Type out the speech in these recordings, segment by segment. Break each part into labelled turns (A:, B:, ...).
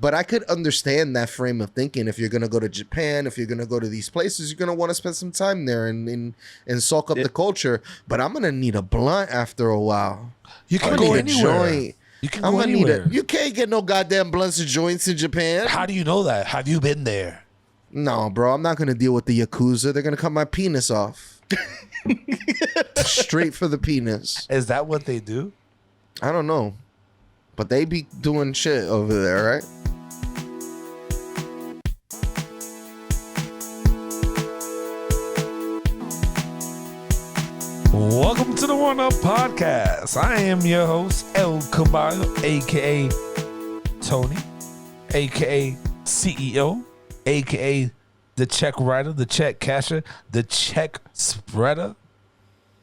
A: But I could understand that frame of thinking. If you're gonna go to Japan, if you're gonna go to these places, you're gonna want to spend some time there and soak up the culture. But I'm gonna need a blunt after a while.
B: You can go anywhere.
A: You can go anywhere. You can't get no goddamn blunts and joints in Japan.
B: How do you know that? Have you been there?
A: No, bro. I'm not gonna deal with the Yakuza. They're gonna cut my penis off. Straight for the penis.
B: Is that what they do?
A: I don't know. But they be doing shit over there, right?
B: Welcome to the One Up Podcast. I am your host, El Caballo, a.k.a. Tony, a.k.a. CEO, a.k.a. the check writer, the check casher, the check spreader.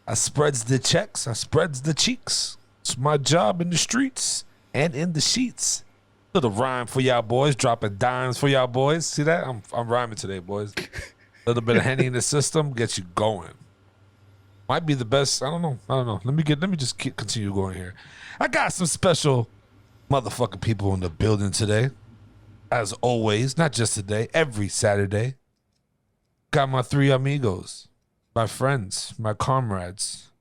B: I spreads the checks, I spreads the cheeks. It's my job in the streets and in the sheets. Little rhyme for y'all boys, dropping dimes for y'all boys. See that? I'm rhyming today, boys. A little bit of Henny in the system gets you going. Might be the best. I don't know. Let me just continue going here. I got some special motherfucking people in the building today. As always, not just today, every Saturday. Got my three amigos, my friends, my comrades.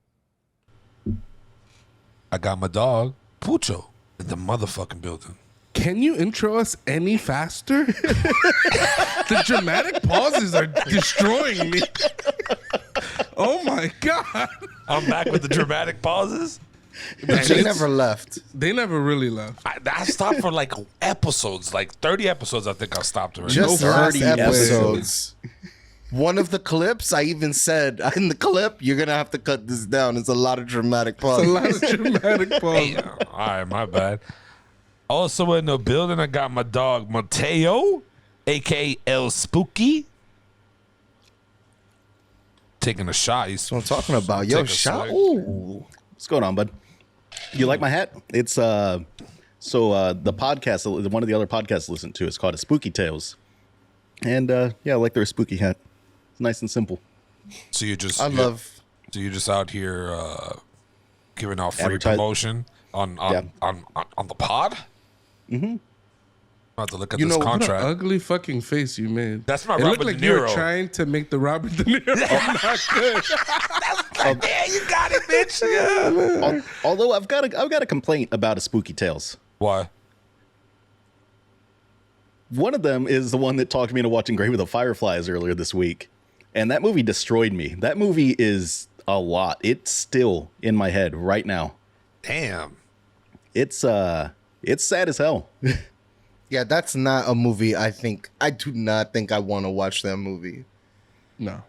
B: I got my dog, Pucho, in the motherfucking building.
C: Can you intro us any faster? The dramatic pauses are destroying me. Oh my God.
B: I'm back with the dramatic pauses.
A: They never left.
C: They never really left.
B: I stopped for like episodes, like 30 episodes. I think I stopped already.
A: Just
C: No,
A: last
C: 30
A: episodes. One of the clips, I even said in the clip, you're gonna have to cut this down. It's a lot of dramatic pauses.
C: A lot of dramatic pauses.
B: Hey, all right, my bad. Also in the building, I got my dog Mateo, a.k.a. El Spooky. Taking a shot. He's
A: That's what I'm talking about. Yo, shot. Ooh.
D: What's going on, bud? You like my hat? It's the podcast, one of the other podcasts I listen to, is called A Spooky Tales. And yeah, I like their spooky hat. It's nice and simple.
B: So you're just you're just out here giving out free promotion on the pod?
D: Mm-hmm.
B: I have to look at this contract.
C: What an ugly fucking face you made.
B: That's my
C: It
B: Robert
C: looked like
B: De
C: you were
B: Niro.
C: trying to make the Robert De Niro not good.
B: Yeah, you got it, bitch. Yeah.
D: Although I've got a complaint about A Spooky Tales.
B: Why?
D: One of them is the one that talked me into watching Grave of the Fireflies earlier this week. And that movie destroyed me. That movie is a lot. It's still in my head right now.
B: Damn.
D: It's sad as hell.
A: Yeah, that's not a movie I do not think I want to watch that movie.
C: No.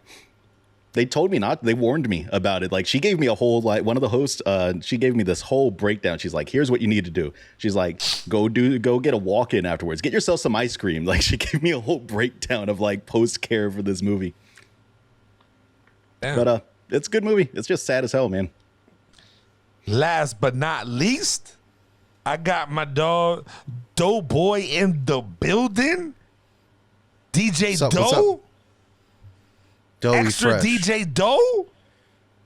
D: They told me not. They warned me about it. Like, she gave me a whole, like, one of the hosts, she gave me this whole breakdown. She's like, here's what you need to do. She's like, go get a walk-in afterwards. Get yourself some ice cream. Like, she gave me a whole breakdown of, like, post-care for this movie.
B: Damn.
D: But it's a good movie. It's just sad as hell, man.
B: Last but not least, I got my dog Doughboy in the building. DJ Doe.
A: Doughy
B: Extra
A: fresh.
B: DJ Doe.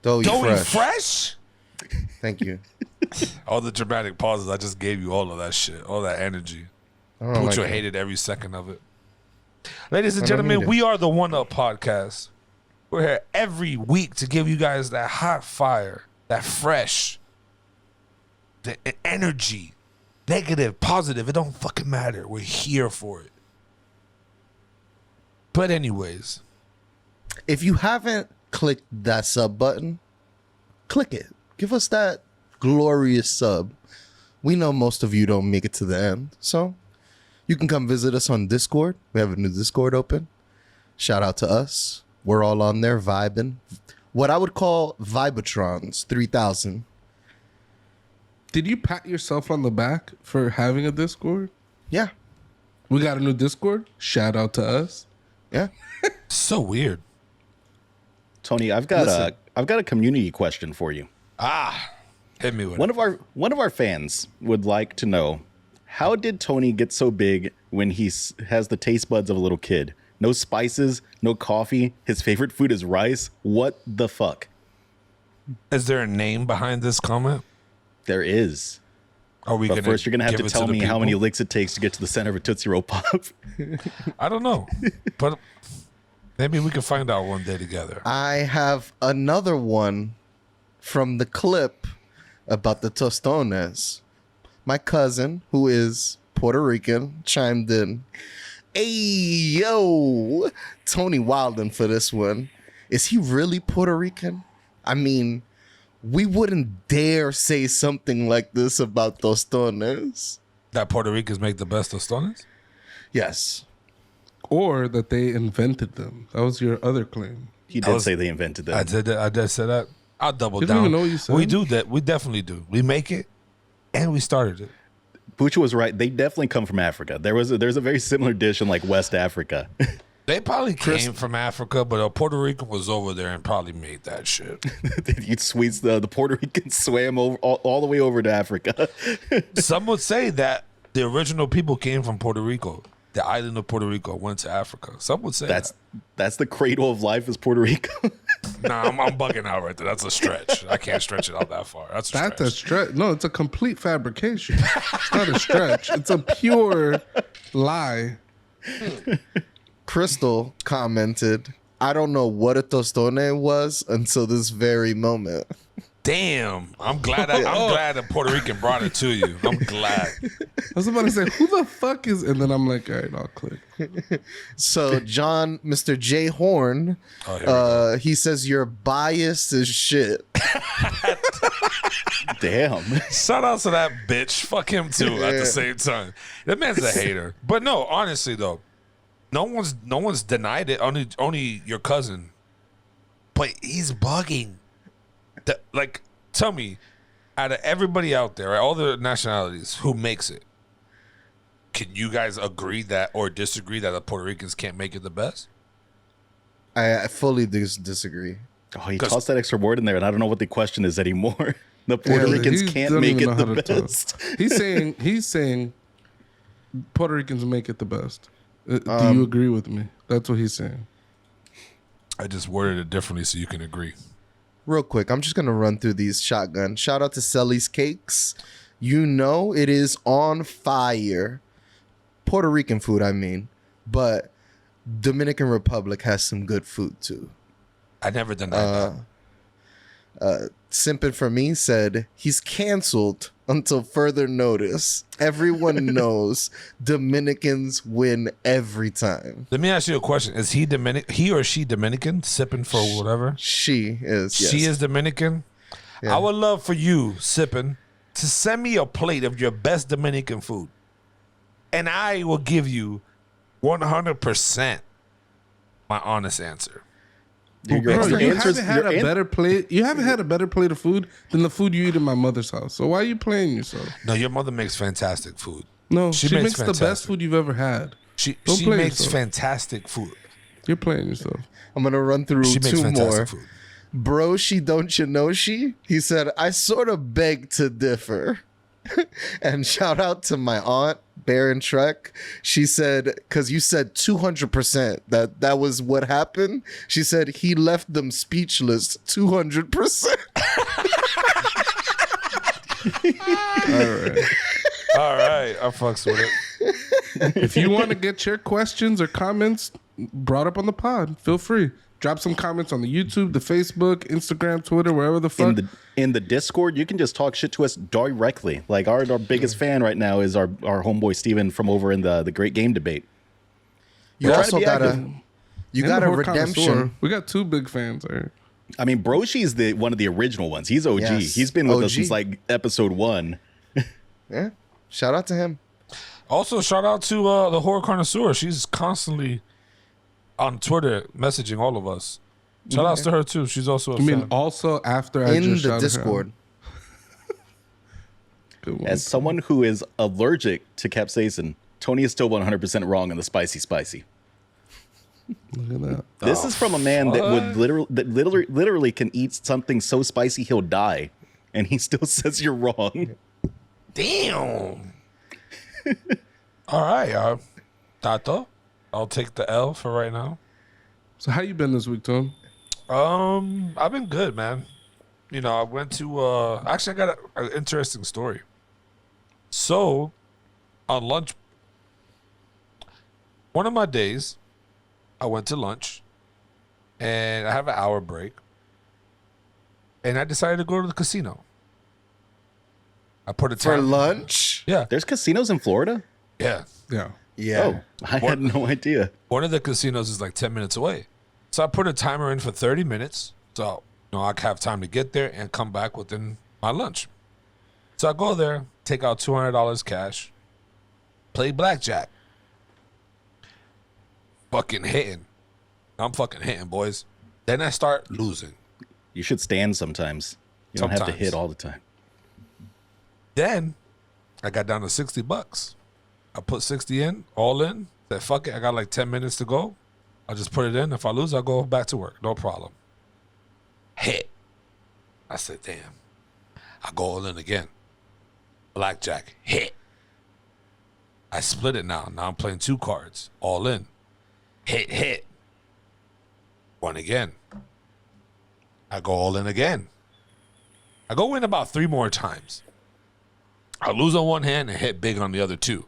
A: Doughy fresh.
B: Fresh.
A: Thank you.
B: All the dramatic pauses. I just gave you all of that shit, all that energy. Pucho hated every second of it. Ladies and gentlemen, we are the One Up Podcast. We're here every week to give you guys that hot fire, that fresh, the energy, negative, positive. It don't fucking matter. We're here for it. But anyways,
A: If you haven't clicked that sub button, click it. Give us that glorious sub. We know most of you don't make it to the end, so you can come visit us on Discord. We have a new Discord open. Shout out to us. We're all on there vibing. What I would call Vibatrons 3000.
C: Did you pat yourself on the back for having a Discord?
A: Yeah.
C: We got a new Discord. Shout out to us.
A: Yeah.
B: so weird.
D: Tony, I've got a community question for you.
B: Hit me with
D: One
B: it.
D: of our fans would like to know, how did Tony get so big when he has the taste buds of a little kid? No spices, no coffee. His favorite food is rice. What the fuck?
B: Is there a name behind this comment?
D: There is.
B: Are we
D: But
B: gonna
D: first, you're gonna have
B: give
D: to
B: it
D: tell
B: the
D: me how many
B: people?
D: licks it takes to get to the center of a Tootsie Roll Pop.
B: I don't know, but maybe we can find out one day together.
A: I have another one from the clip about the tostones. My cousin, who is Puerto Rican, chimed in. Hey, yo, Tony Wilden for this one. Is he really Puerto Rican? I mean, we wouldn't dare say something like this about tostones.
B: That Puerto Ricans make the best tostones?
A: Yes.
C: Or that they invented them. That was your other claim.
D: He did
B: was-
D: say they invented them.
B: I did say that. I'll double
C: You don't
B: down.
C: even know what you said?
B: We do that. We definitely do. We make it, and we started it.
D: Pucha was right. They definitely come from Africa. There's a very similar dish in like West Africa.
B: They probably came from Africa, but a Puerto Rican was over there and probably made that shit.
D: You Swedes, the Puerto Ricans swam over all the way over to Africa.
B: Some would say that the original people came from Puerto Rico. The island of Puerto Rico went to Africa. Some would say
D: That's the cradle of life is Puerto Rico.
B: Nah, I'm bugging out right there. That's a stretch. I can't stretch it out that far. That's a
C: That's
B: stretch.
C: a stretch. No, it's a complete fabrication. It's not a stretch. It's a pure lie.
A: Crystal commented, I don't know what a tostone was until this very moment.
B: Damn. I'm glad a Puerto Rican brought it to you. I'm glad.
C: I was about to say, who the fuck is... And then I'm like, all right, I'll click.
A: So John, Mr. J. Horn,
B: Oh, here we go.
A: he says you're biased as shit.
D: Damn.
B: Shout out to that bitch. Fuck him too at the same time. That man's a hater. But no, honestly though, no one's denied it. Only your cousin. But he's bugging. Like, tell me, out of everybody out there, right, all the nationalities, who makes it? Can you guys agree that or disagree that the Puerto Ricans can't make it the best?
A: I fully disagree.
D: Oh, he tossed that extra word in there, and I don't know what the question is anymore. The Puerto
C: Yeah,
D: Ricans
C: he
D: can't
C: don't
D: make
C: even
D: it
C: know
D: the
C: how to talk.
D: best.
C: He's saying Puerto Ricans make it the best. Do you agree with me? That's what he's saying.
B: I just worded it differently so you can agree.
A: Real quick, I'm just going to run through these shotgun. Shout out to Selly's Cakes. You know it is on fire. Puerto Rican food, I mean. But Dominican Republic has some good food, too.
B: I never denied that.
A: Simpin for me said he's canceled until further notice. Everyone knows Dominicans win every time.
B: Let me ask you a question. Is he or she Dominican? Sipping for whatever?
A: She is. Yes.
B: She is Dominican?
A: Yeah.
B: I would love for you, Sippin, to send me a plate of your best Dominican food. And I will give you 100% my honest answer.
D: Your
C: Bro, you
D: answers-
C: haven't had
D: your
C: a
D: an-
C: better plate. You haven't had a better plate of food than the food you eat in my mother's house. So why are you playing yourself?
B: No, your mother makes fantastic food.
C: No,
B: She
C: she
B: makes
C: makes the best
B: fantastic.
C: food you've ever had.
B: She
C: Don't play
B: makes
C: yourself.
B: fantastic food.
C: You're playing yourself.
A: I'm going to run through
B: She makes
A: two
B: fantastic
A: more.
B: food.
A: Bro, she don't you know she? He said, I sort of beg to differ. And shout out to my aunt, Baron Trek. She said, because you said 200% that was what happened. She said he left them speechless 200%.
C: All right.
B: All right, I fucks with it.
C: If you want to get your questions or comments brought up on the pod, feel free. Drop some comments on the YouTube, the Facebook, Instagram, Twitter, wherever the fuck.
D: in the Discord, you can just talk shit to us directly. Like our biggest fan right now is our homeboy Steven from over in the Great Game Debate.
A: You
D: Try to
A: also
D: be
A: got
D: active.
A: you
C: And
A: got
C: the
A: a
C: Horde Connoisseur.
A: redemption.
C: We got two big fans. All right.
D: I mean, Broshi's the one of the original ones. He's OG.
A: Yes,
D: He's been with us
A: OG.
D: since like episode 1.
A: Yeah. Shout out to him.
B: Also, shout out to the Horror Connoisseur. She's constantly on Twitter messaging all of us. Shout outs to her too. She's also a
C: I mean,
B: fan.
C: also after I
A: In
C: just
A: the
C: shouted her out.
A: Discord.
C: Good one.
D: As someone who is allergic to capsaicin, Tony is still 100% wrong on the spicy.
C: Look at that.
D: This is from a man that would literally can eat something so spicy he'll die, and he still says you're wrong.
B: Damn. All right, Tato. I'll take the L for right now.
C: So how you been this week, Tom?
B: I've been good, man. You know, I went to actually I got an interesting story. So, on lunch, one of my days, I went to lunch, and I have an hour break, and I decided to go to the casino. I put a
A: For
B: time.
A: lunch?
B: Yeah,
D: There's casinos in Florida?
B: yeah.
C: Yeah.
A: Yeah.
D: Oh, I had no idea.
B: One of the casinos is like 10 minutes away. So I put a timer in for 30 minutes. So, I have time to get there and come back within my lunch. So I go there, take out $200 cash, play blackjack. Fucking hitting. I'm fucking hitting, boys. Then I start losing.
D: You should stand sometimes. You don't have to
B: Sometimes.
D: hit all the time.
B: Then I got down to $60. I put 60 in, all in. Said, fuck it. I got like 10 minutes to go. I'll just put it in. If I lose, I'll go back to work. No problem. Hit. I said, damn. I go all in again. Blackjack. Hit. I split it now. Now I'm playing 2 cards. All in. Hit. One again. I go all in again. I go in about 3 more times. I lose on one hand and hit big on the other 2.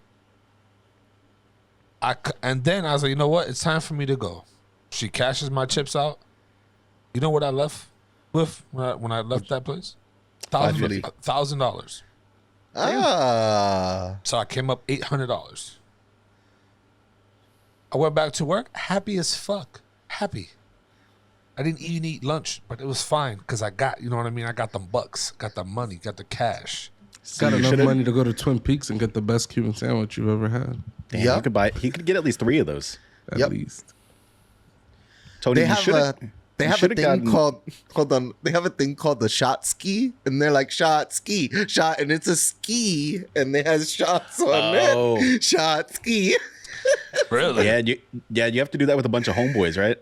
B: And then I was like, you know what? It's time for me to go. She cashes my chips out. You know what I left with when I left that place? $1,000.
A: Ah.
B: So I came up $800. I went back to work, happy as fuck. Happy. I didn't even eat lunch, but it was fine because I got, you know what I mean? I got them bucks, got the money, got the cash.
D: So
C: Got
D: you
C: enough
D: should've-
C: money to go to Twin Peaks and get the best Cuban sandwich you've ever had.
D: Damn,
A: Yep.
D: he could get at least 3 of those.
C: At
A: Yep.
C: least.
D: Tony,
A: They
D: you
A: have
D: should've-
A: they
D: you
A: have a
D: should've
A: thing
D: gotten-
A: called hold on. They have a thing called the shot ski, and they're like shot ski, shot, and it's a ski, and they has shots on
D: Oh.
A: it. Shot ski.
B: Really?
D: you have to do that with a bunch of homeboys, right?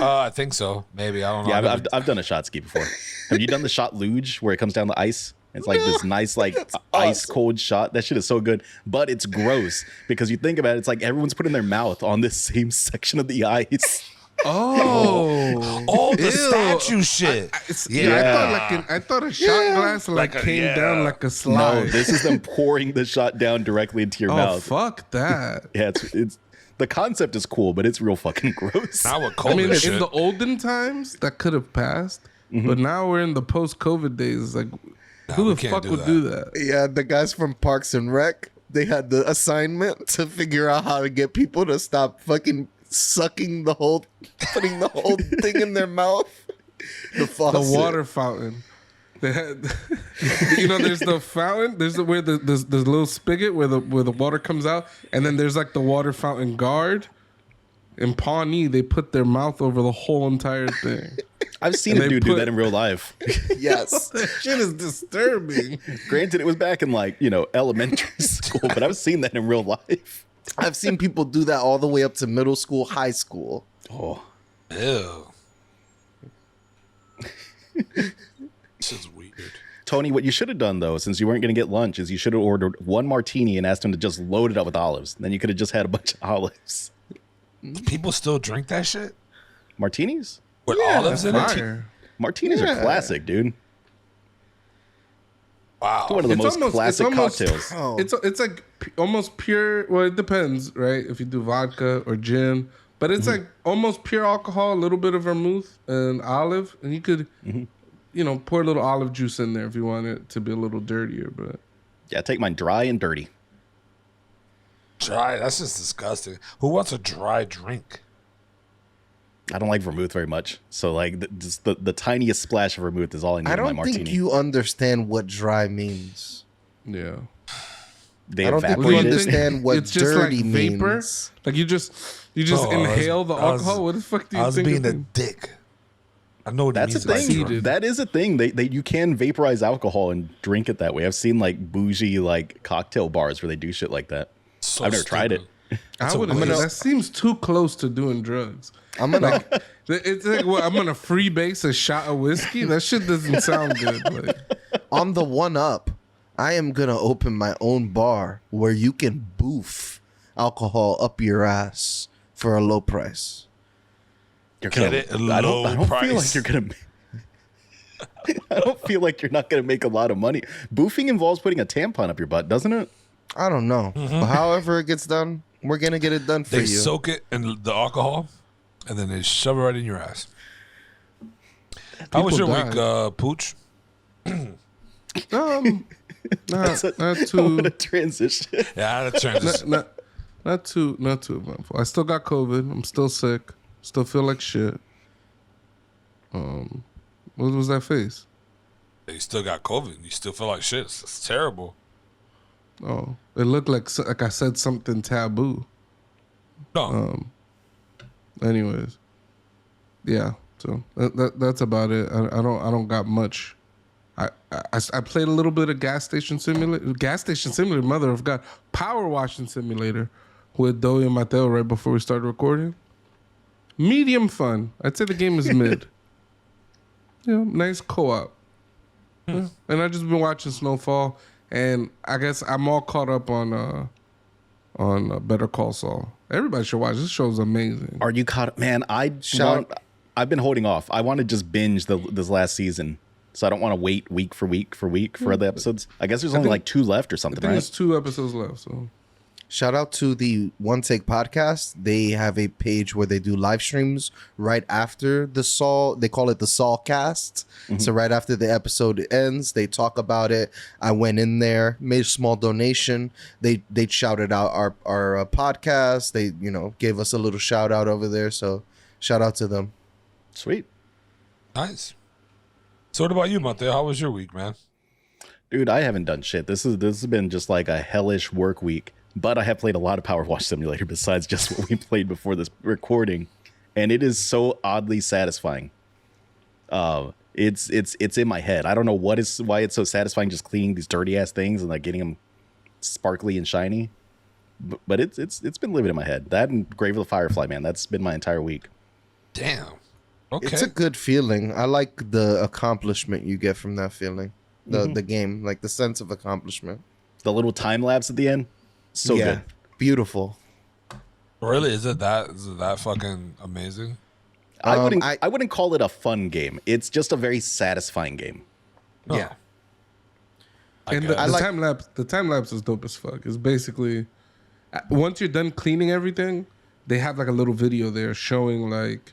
B: I think so. Maybe. I don't know.
D: Yeah, I've done a shot ski before. Have you done the shot luge where it comes down the ice? It's like this nice, like ice cold shot. That shit is so good, but it's gross because you think about it. It's like everyone's putting their mouth on this same section of the ice.
B: Oh, the
C: Ew.
B: statue shit.
C: I thought a shot glass came down like a
D: No,
C: slide.
D: this is them pouring the shot down directly into your
C: Oh,
D: mouth.
C: fuck that.
D: Yeah, it's the concept is cool, but it's real fucking gross.
B: Now we're
C: I
B: cold
C: mean,
B: as
C: in
B: shit.
C: the olden times, that could have passed. But now we're in the post-COVID days. It's like, who
B: we
C: the
B: can't
C: fuck
B: do
C: would
B: that.
C: do that?
A: Yeah, the guys from Parks and Rec, they had the assignment to figure out how to get people to stop fucking putting the whole thing in their mouth. The faucet.
C: The water fountain. They had, there's the fountain. There's where the little spigot where the water comes out, and then there's like the water fountain guard. In Pawnee, they put their mouth over the whole entire thing.
D: I've seen
C: And
D: a
C: they
D: dude do
C: put-
D: that in real life.
A: Yes.
C: That shit is disturbing.
D: Granted, it was back in elementary school, but I've seen that in real life.
A: I've seen people do that all the way up to middle school, high school.
D: Oh,
B: Ew. This is weird.
D: Tony, what you should have done though, since you weren't going to get lunch, is you should have ordered 1 martini and asked him to just load it up with olives. Then you could have just had a bunch of olives.
B: People still drink that shit
D: Martinis?
B: with olives in it.
C: Fire.
D: Martinis are classic, dude.
B: Wow.
D: One of the
C: It's
D: most
C: almost-
D: classic
C: it's almost-
D: cocktails.
A: Oh.
C: It's like almost pure. Well, it depends, right? If you do vodka or gin, but it's like almost pure alcohol, a little bit of vermouth and olive, and you could, pour a little olive juice in there if you want it to be a little dirtier. But
D: Yeah, take mine dry and dirty.
B: Dry. That's just disgusting. Who wants a dry drink?
D: I don't like vermouth very much. So just the tiniest splash of vermouth is all I need
A: I
D: in my
A: don't
D: martini.
A: think you understand what dry means.
C: yeah,
D: They
A: I don't think
D: evaporate
A: you
D: it.
A: understand what
C: it's just
A: dirty
C: like vapor.
A: means.
C: Like you just
B: Oh,
C: inhale the
B: I was-
C: alcohol. What the fuck do you
B: I was
C: think?
B: being a
C: of it?
B: dick. I know what
D: That's
B: it
D: a
B: means.
D: thing.
B: Like,
C: Seeded.
D: That is a thing. They you can vaporize alcohol and drink it that way. I've seen bougie cocktail bars where they do shit like that.
B: so
D: I've never tried it.
B: stupid.
C: I
B: a
C: would.
B: waste.
C: That seems too close to doing drugs.
A: I'm gonna
C: It's like, what, I'm gonna freebase a shot of whiskey? That shit doesn't sound good. Like,
A: on the one up. I am gonna open my own bar where you can boof alcohol up your ass for a low price.
D: You're
B: Get it? A
D: I don't
B: low
D: feel like
B: price.
D: you're gonna. I don't feel like you're not going to make a lot of money. Boofing involves putting a tampon up your butt, doesn't it?
A: I don't know. But however it gets done, we're gonna get it done for
B: They
A: you.
B: soak it in the alcohol, and then they shove it right in your ass. How was your
C: die.
B: week, Pooch?
C: Not
D: What
C: too,
D: a transition.
B: Yeah, that's transition.
C: not too eventful. I still got COVID. I'm still sick. Still feel like shit. What was that face?
B: You still got COVID. You still feel like shit. It's terrible.
C: Oh, it looked like I said something taboo.
B: No.
C: Anyways, yeah. So that's about it. I don't got much. I played a little bit of gas station simulator. Mother of God, power washing simulator with Doe and Mateo right before we started recording. Medium fun. I'd say the game is mid. Yeah, nice co-op. Yeah. And I just been watching Snowfall, and I guess I'm all caught up on Better Call Saul. Everybody should watch. This show's amazing.
D: Are you caught up? Man, I've been holding off. I want to just binge this last season. So I don't want to wait week for other episodes. I guess there's only like 2 left or
C: I
D: something,
C: think
D: right?
C: there's 2 episodes left. So
A: Shout out to the One Take podcast. They have a page where they do live streams right after the Saul. They call it the Saul cast. So right after the episode ends, they talk about it. I went in there, made a small donation. They shouted out our podcast. They gave us a little shout out over there. So shout out to them.
D: Sweet.
B: Nice. So what about you, Mateo? How was your week, man?
D: Dude, I haven't done shit. This has been just like a hellish work week. But I have played a lot of Power Wash Simulator besides just what we played before this recording, and it is so oddly satisfying. It's in my head. I don't know why it's so satisfying just cleaning these dirty ass things and like getting them sparkly and shiny. But it's been living in my head. That and Grave of the Firefly, man. That's been my entire week.
B: Damn. Okay.
A: It's a good feeling. I like the accomplishment you get from that feeling. The game, like the sense of accomplishment.
D: The little time lapse at the end, so good.
A: Beautiful.
B: Really? Is it that fucking amazing?
D: I wouldn't call it a fun game. It's just a very satisfying game.
B: Oh.
A: Yeah.
C: and
B: guess.
C: the time lapse is dope as fuck. It's basically once you're done cleaning everything, they have like a little video there showing like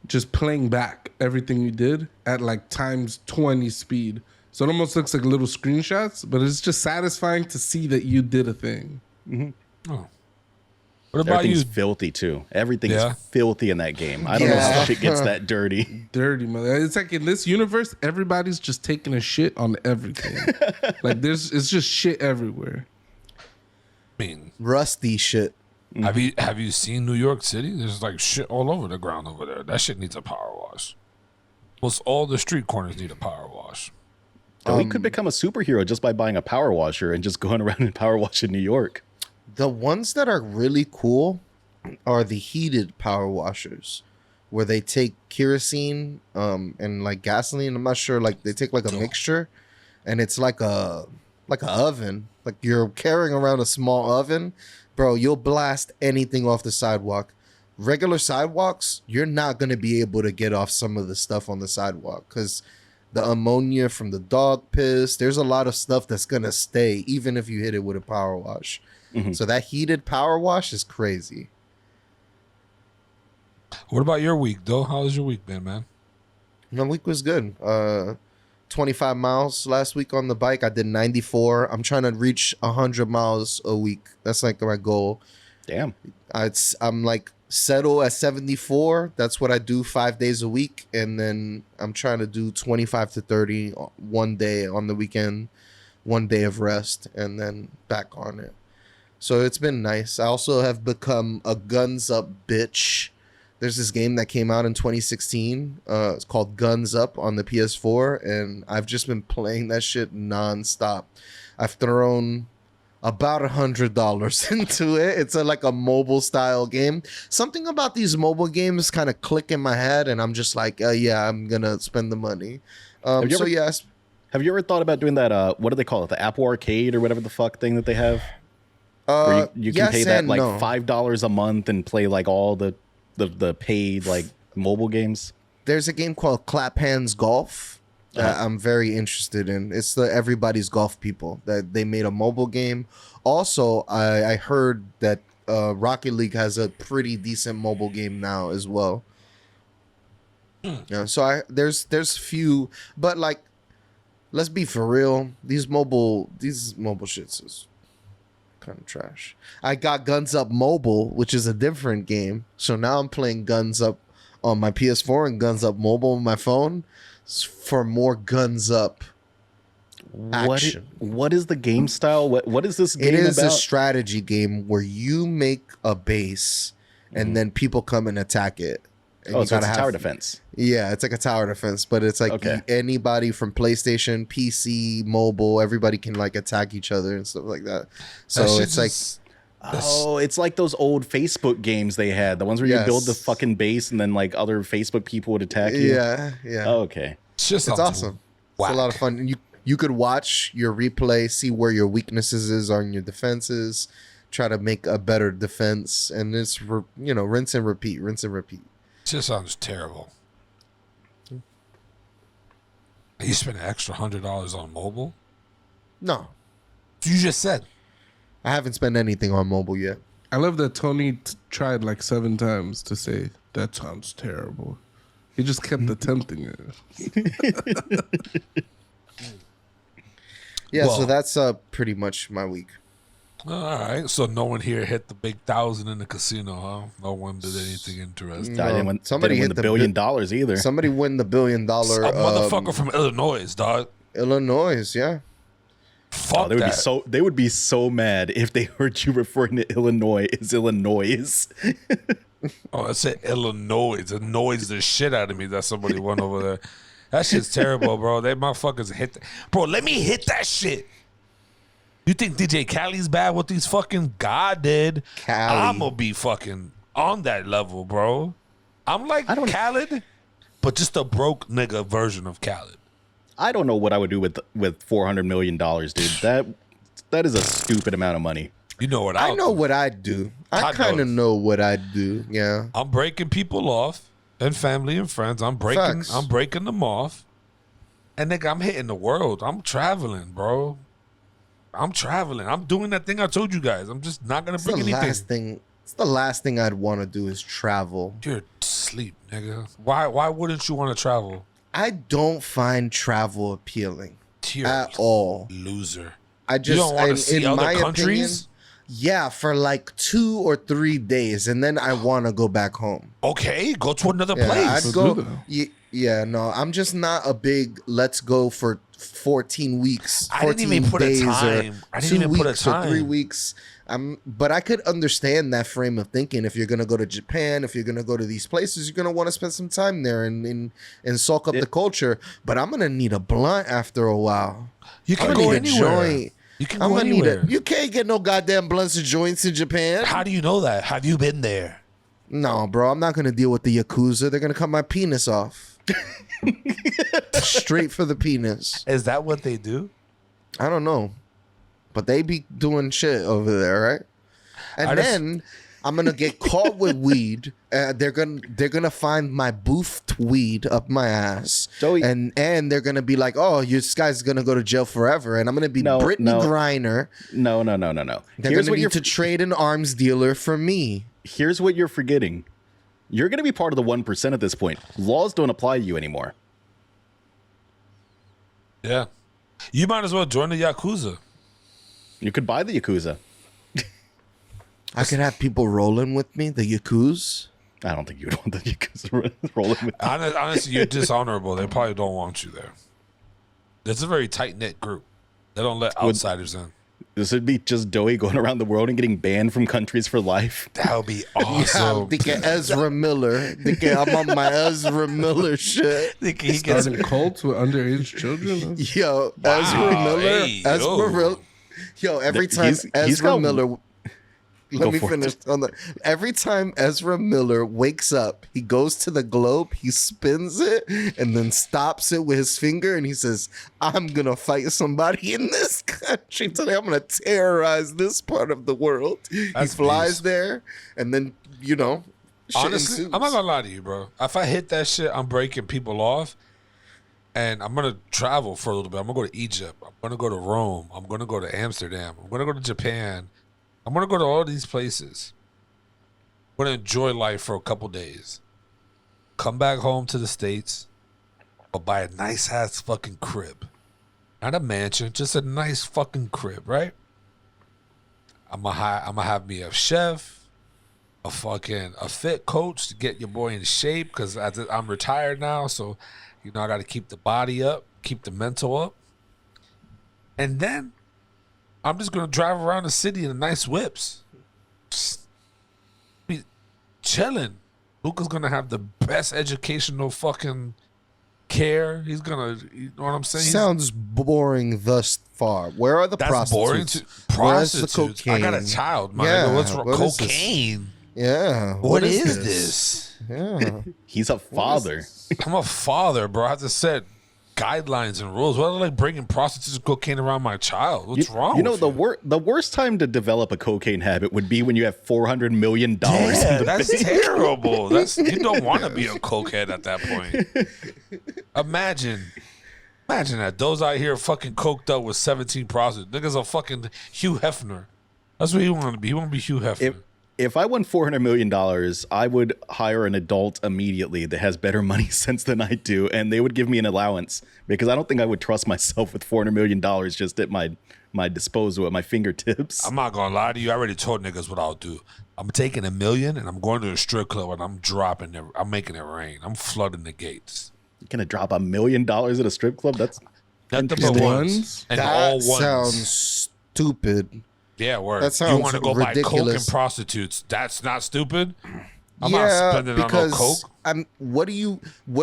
C: just playing back everything you did at like times 20 speed. So it almost looks like little screenshots, but it's just satisfying to see that you did a thing.
B: Oh. What about you?
D: Everything's filthy too. Everything
B: Yeah.
D: is filthy in that game. I don't know how shit gets that dirty.
C: Dirty mother. It's like in this universe, everybody's just taking a shit on everything. Like it's just shit everywhere.
B: I mean,
A: Rusty shit.
B: have you seen New York City? There's like shit all over the ground over there. That shit needs a power wash. Almost all the street corners need a power wash.
D: So we could become a superhero just by buying a power washer and just going around and power washing New York.
A: The ones that are really cool are the heated power washers, where they take kerosene and like gasoline. I'm not sure, like they take like a mixture, and it's like a oven. Like you're carrying around a small oven, bro. You'll blast anything off the sidewalk. Regular sidewalks, you're not gonna be able to get off some of the stuff on the sidewalk because the ammonia from the dog piss. There's a lot of stuff that's gonna stay even if you hit it with a power wash. So that heated power wash is crazy.
B: What about your week, though? How has your week been, man?
A: My week was good. 25 miles last week on the bike. I did 94. I'm trying to reach 100 miles a week. That's like my goal.
D: Damn.
A: I'm like settle at 74. That's what I do 5 days a week. And then I'm trying to do 25 to 30 one day on the weekend, 1 day of rest, and then back on it. So it's been nice. I also have become a guns up bitch. There's this game that came out in 2016. It's called Guns Up on the PS4, and I've just been playing that shit nonstop. I've thrown about $100 into it. It's like a mobile style game. Something about these mobile games kind of click in my head, and I'm just like, yeah, I'm gonna spend the money.
D: Have you ever thought about doing that? What do they call it? The Apple Arcade or whatever the fuck thing that they have? Where you can pay that like $5 a month and play like all the paid like mobile games.
A: There's a game called Clap Hands Golf. that I'm very interested in. It's the Everybody's Golf People that they made a mobile game. Also, I heard that Rocket League has a pretty decent mobile game now as well. Yeah, so there's few, but like, let's be for real. These mobile shits is kind of trash. I got Guns Up Mobile, which is a different game. So now I'm playing Guns Up on my PS4 and Guns Up Mobile on my phone for more Guns Up action.
D: What is the game style? What is this game
A: It is
D: about?
A: a strategy game where you make a base and then people come and attack it. And
D: Oh,
A: you
D: so it's
A: gotta
D: a tower
A: have-
D: defense.
A: Yeah, it's like a tower defense, but it's like
D: Okay.
A: anybody from PlayStation, PC, mobile, everybody can like attack each other and stuff like that. So
B: That shit
A: it's like,
B: just-
D: Oh, it's like those old Facebook games they had. The ones where you build the
A: Yes.
D: fucking base and then like other Facebook people would attack you.
A: yeah.
D: Oh, okay.
B: it's just
A: It's awesome. It's a lot of fun. You could watch your replay, see where your weaknesses is on your defenses, try to make a better defense, and it's rinse and repeat, rinse and repeat.
B: Just sounds terrible. You spent an extra $100 on mobile?
A: No,
B: You just said.
A: I haven't spent anything on mobile yet.
C: I love that Tony tried like 7 times to say that sounds terrible. He just kept attempting it.
A: Yeah,
B: Well-
A: so that's pretty much my week.
B: All right. So no one here hit the big 1,000 in the casino, huh? No one did anything interesting.
D: I didn't win,
A: Somebody
D: didn't win
A: hit
D: the
A: the
D: $1 billion either.
A: Somebody win the $1 billion.
B: A motherfucker from Illinois, dog.
A: Illinois, yeah.
B: Fuck
D: they would
B: that.
D: they would be so mad if they heard you referring to Illinois as Illinois.
B: Oh, I said Illinois. It annoys the shit out of me that somebody won over there. That shit's terrible, bro. They motherfuckers hit bro, let me hit that shit. You think DJ Khaled's bad with these fucking God did?
A: Khaled.
B: I'm gonna be fucking on that level, bro. I'm like Khaled, but just a broke nigga version of Khaled.
D: I don't know what I would do with $400 million, dude. That is a stupid amount of money.
B: You know what
A: I know what I'd do. I
B: Hot
A: kind of
B: dogs.
A: know what I'd do. Yeah.
B: I'm breaking people off and family and friends. I'm breaking
A: Facts.
B: them off. And nigga, I'm hitting the world. I'm traveling, bro. I'm traveling. I'm doing that thing I told you guys. I'm just not gonna
A: It's
B: bring
A: the
B: anything.
A: last thing. It's the last thing I'd want to do is travel.
B: You're asleep, nigga. Why wouldn't you want to travel?
A: I don't find travel appealing
B: You're
A: at all.
B: loser.
A: I just
B: You don't want
A: in-
B: to see
A: in
B: other
A: my
B: countries?
A: Yeah, for like 2 or 3 days, and then I want to go back home.
B: Okay, go to another
A: Yeah,
B: place.
A: I'd
C: Go
A: go.
C: do that.
A: Yeah, no, I'm just not a big. Let's go for 14 weeks.
B: I didn't
A: 14
B: even put a
A: days
B: time.
A: Or
B: I didn't
A: 2
B: even put a
A: weeks or 3
B: time.
A: weeks. But I could understand that frame of thinking. If you're gonna go to Japan, if you're gonna go to these places, you're gonna want to spend some time there and soak up the culture. But I'm gonna need a blunt after a while.
B: You
A: I'm
B: can
A: gonna
B: go
A: need a
B: anywhere.
A: joint.
B: You can
A: I'm
B: go
A: gonna need
B: anywhere.
A: a. You can't get no goddamn blunts and joints in Japan.
B: How do you know that? Have you been there?
A: No, bro, I'm not gonna deal with the Yakuza. They're gonna cut my penis off. Straight for the penis.
B: Is that what they do?
A: I don't know. But they be doing shit over there, right? And
B: I just-
A: then I'm gonna get caught with weed. They're gonna find my boofed weed up my ass,
D: Joey-
A: and they're gonna be like, "Oh, this guy's gonna go to jail forever," and I'm gonna be
D: No,
A: Brittany
D: no.
A: Griner.
D: No.
A: They're
D: Here's
A: gonna
D: what
A: need
D: you're
A: to trade an arms dealer for me.
D: here's what you're forgetting. You're going to be part of the 1% at this point. Laws don't apply to you anymore.
B: Yeah. You might as well join the Yakuza.
D: You could buy the Yakuza.
A: I could have people rolling with me, the Yakuza.
D: I don't think you'd want the Yakuza rolling with.
B: Honestly, you're dishonorable. They probably don't want you there. It's a very tight-knit group. They don't let outsiders in.
D: This would be just Doey going around the world and getting banned from countries for life.
B: That would be
A: Yeah,
B: awesome.
A: I'm thinking Ezra Miller. Thinking I'm on my Ezra Miller shit.
B: He gets
C: Starting cults with underage children.
A: Yo, Ezra Miller.
B: Hey,
A: Ezra
B: yo.
A: Miller. Yo, every time
D: He's
A: Ezra
D: got-
A: Miller.
D: Go
A: Let me
D: for it.
A: finish. Every time Ezra Miller wakes up, he goes to the globe, he spins it, and then stops it with his finger, and he says, "I'm gonna fight somebody in this country today. I'm gonna terrorize this part of the world."
B: That's
A: he flies
B: beast.
A: there, and then shit
B: Honestly,
A: ensues.
B: I'm not gonna lie to you, bro. If I hit that shit, I'm breaking people off. And I'm going to travel for a little bit. I'm going to go to Egypt. I'm going to go to Rome. I'm going to go to Amsterdam. I'm going to go to Japan. I'm going to go to all these places. I'm going to enjoy life for a couple days. Come back home to the States. I'll buy a nice-ass fucking crib. Not a mansion, just a nice fucking crib, right? I'm gonna have me a chef, a fit coach to get your boy in shape because I'm retired now, so I got to keep the body up, keep the mental up, and then I'm just gonna drive around the city in nice whips, just be chilling. Luca's gonna have the best educational fucking care. He's gonna, you know what I'm saying?
A: Sounds boring thus far. Where are the
B: That's boring.
A: prostitutes?
B: Prostitutes.
A: Where's the cocaine?
B: I got a child, man.
A: Yeah,
B: What's wrong?
A: what is this?
B: Cocaine.
A: Yeah.
B: What is this?
A: Yeah.
D: He's a father.
B: I'm a father, bro. I have to set guidelines and rules. What are like bringing prostitutes and cocaine around my child? What's wrong?
D: You know,
B: with
D: the worst time to develop a cocaine habit would be when you have $400 million.
B: Yeah,
D: in the
B: that's
D: bank.
B: terrible. You don't want to be a cokehead at that point. Imagine that. Those out here fucking coked up with 17 prostitutes. Niggas are fucking Hugh Hefner. That's what he want to be. He want to be Hugh Hefner.
D: If I won $400 million, I would hire an adult immediately that has better money sense than I do, and they would give me an allowance because I don't think I would trust myself with $400 million just at my disposal, at my fingertips.
B: I'm not gonna lie to you. I already told niggas what I'll do. I'm taking $1 million and I'm going to a strip club and I'm dropping it. I'm making it rain. I'm flooding the gates.
D: You're gonna drop $1 million at a strip club? That's
B: Nothing but
C: Interesting.
B: ones. And all
A: That
B: ones.
A: sounds stupid.
B: Yeah, word.
A: That sounds
B: You want to go buy coke
A: ridiculous.
B: and prostitutes? That's not stupid. I'm not spending on no coke.
A: What are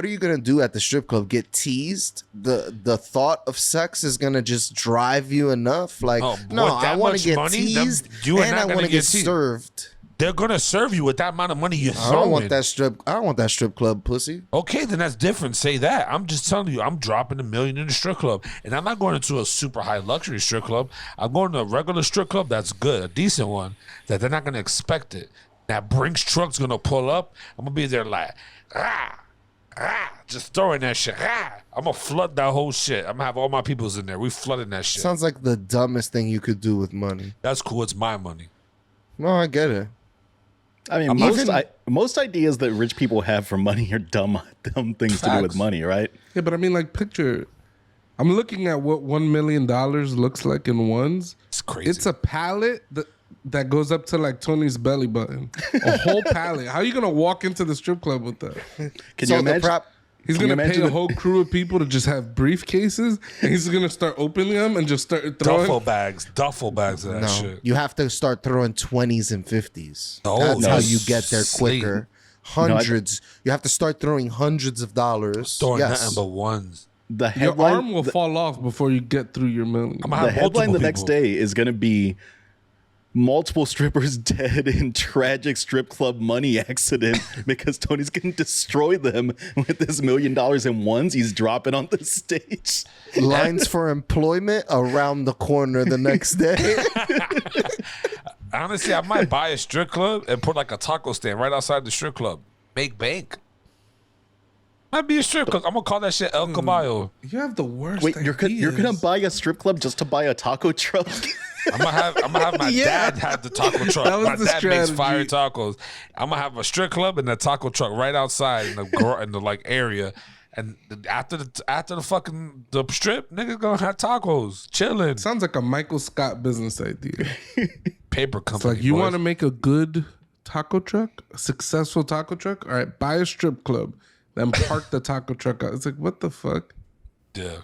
A: you gonna do at the strip club? Get teased? The thought of sex is gonna just drive you enough? Like,
B: Oh,
A: no,
B: with
A: I
B: that
A: want
B: much
A: to get
B: money,
A: teased
B: you are
A: and
B: not
A: I
B: gonna
A: want to
B: get
A: get
B: teased.
A: served.
B: They're gonna serve you with that amount of money you're throwing.
A: I don't want that strip club pussy.
B: Okay, then that's different. Say that. I'm just telling you, I'm dropping $1 million in the strip club. And I'm not going into a super high luxury strip club. I'm going to a regular strip club that's good, a decent one, that they're not going to expect it. That Brinks truck's going to pull up. I'm going to be there like, just throwing that shit. I'm going to flood that whole shit. I'm going to have all my peoples in there. We flooding that shit.
A: Sounds like the dumbest thing you could do with money.
B: That's cool. It's my money.
A: No, I get it.
D: I mean, most ideas that rich people have for money are dumb things to do with
B: Facts.
D: money, right?
C: Yeah, but I mean, like, picture. I'm looking at what $1 million looks like in ones.
B: It's crazy.
C: It's a pallet that goes up to like Tony's belly button. A whole pallet. How are you gonna walk into the strip club with that?
D: Can
A: So
D: you
A: the
D: imagine?
A: prop-
C: He's
D: Can you
C: gonna pay
D: imagine
C: a
D: the-
C: whole crew of people to just have briefcases, and he's gonna start opening them and just start throwing.
B: duffel bags of that
A: No,
B: shit.
A: you have to start throwing 20s and 50s.
B: Oh,
A: That's
B: no.
A: how you get there
B: Sleep.
A: quicker. Hundreds. You have to start throwing hundreds of dollars.
B: Throwing
A: Yes.
B: nothing but ones.
D: The
C: Your
D: headline,
C: arm will fall off before you get through your million.
B: I'm gonna
D: the
B: have
D: headline the
B: multiple
D: next
B: people.
D: day is going to be multiple strippers dead in tragic strip club money accident because Tony's going to destroy them with this $1 million in ones he's dropping on the stage.
A: Lines for employment around the corner the next day.
B: Honestly, I might buy a strip club and put like a taco stand right outside the strip club. Make bank. Might be a strip club. I'm gonna call that shit El Caballo.
C: You have the worst.
D: Wait, you're gonna
C: ideas.
D: buy a strip club just to buy a taco truck?
B: I'm gonna have my
C: Yeah.
B: dad have the taco truck.
C: That was
B: My
C: the
B: dad makes
C: strategy.
B: fire tacos. I'm gonna have a strip club and a taco truck right outside in the like area. And after the fucking the strip, niggas gonna have tacos, chilling.
C: Sounds like a Michael Scott business idea.
B: Paper
C: It's
B: company.
C: like, you
B: boys.
C: want to make a good taco truck, a successful taco truck? All right, buy a strip club, then park the taco truck out. It's like, what the fuck?
B: Yeah.